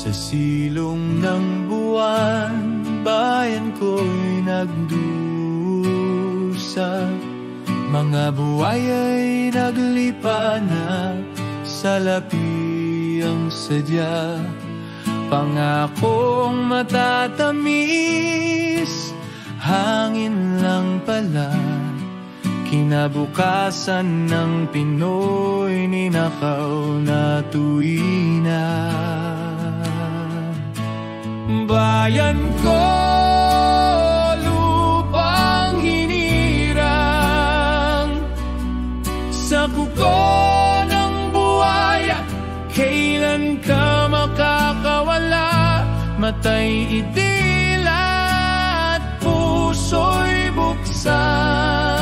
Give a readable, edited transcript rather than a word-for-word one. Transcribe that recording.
Sa silong ng buwan, bayan ko'y nagdusa. Mga buhay ay naglipa na sa lapi ang sadya. Pangakong matatamis, hangin lang pala. Kinabukasan ng Pinoy, ninakaw na tuwina. Bayan ko, lupang hinirang, sa kuko ng buhaya, kailan ka makakawala? Matay idila at puso'y buksan.